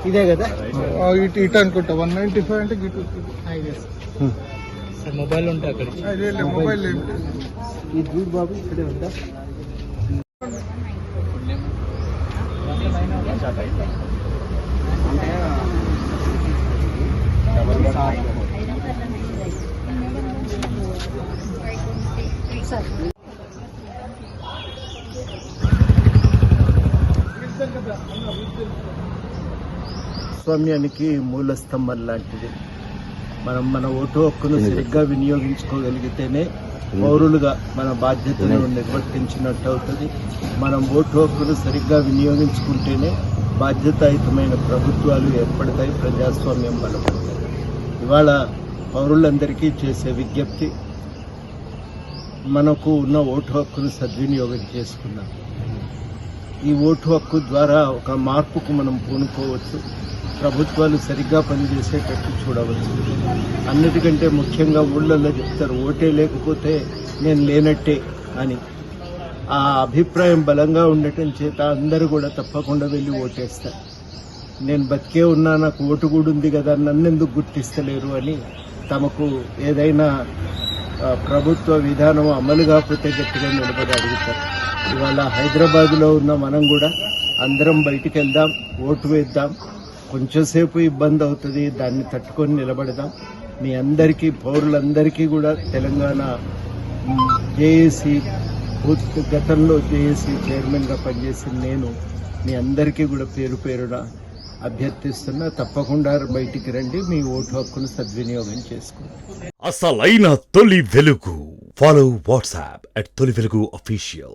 ఇదే కదా ఇటు అనుకుంటా 195 అంటే గిటు మొబైల్ ఉంటే అక్కడ మొబైల్ ఈ దూర్ బాబు ఇక్కడే ఉందా? స్వామ్యానికి మూల స్తంభం లాంటిది. మనం మన ఓటు హక్కును సరిగ్గా వినియోగించుకోగలిగితేనే పౌరులుగా మన బాధ్యతను నిర్వర్తించినట్టు అవుతుంది. మనం ఓటు హక్కును సరిగ్గా వినియోగించుకుంటేనే బాధ్యతాయుతమైన ప్రభుత్వాలు ఏర్పడతాయి, ప్రజాస్వామ్యం బలపడతాయి. ఇవాళ పౌరులందరికీ చేసే విజ్ఞప్తి, మనకు ఉన్న ఓటు హక్కును సద్వినియోగం చేసుకున్నాం. ఈ ఓటు హక్కు ద్వారా ఒక మార్పుకు మనం పూనుకోవచ్చు, ప్రభుత్వాలు సరిగ్గా పనిచేసేటట్టు చూడవచ్చు. అన్నిటికంటే ముఖ్యంగా ఊళ్ళల్లో చెప్తారు, ఓటే లేకపోతే నేను లేనట్టే అని. ఆ అభిప్రాయం బలంగా ఉండటం చేత అందరూ కూడా తప్పకుండా వెళ్ళి ఓటేస్తారు. నేను బతికే ఉన్నా, నాకు ఓటు కూడా ఉంది కదా, నన్నెందుకు గుర్తిస్తలేరు అని తమకు ఏదైనా ప్రభుత్వ విధానం అమలు కాకపోతే గట్టిగా నిలబడి అడుగుతారు. ఇవాళ హైదరాబాద్లో ఉన్న మనం కూడా అందరం బయటికి వెళ్దాం, ఓటు వేద్దాం. కొంచెంసేపు ఇబ్బంది అవుతుంది, దాన్ని తట్టుకొని నిలబడదాం. మీ అందరికీ, పౌరులందరికీ కూడా తెలంగాణ జేఏసీ గతంలో జేఏసీ చైర్మన్గా పనిచేసిన నేను మీ అందరికీ కూడా పేరు పేరున అభ్యర్థిస్తున్నా. తప్పకుండా బయటికి రండి, మీ ఓటు హక్కును సద్వినియోగం చేసుకోండి. అసలైన తొలి వెలుగు. ఫాలో వాట్సాప్ @తొలి వెలుగు official.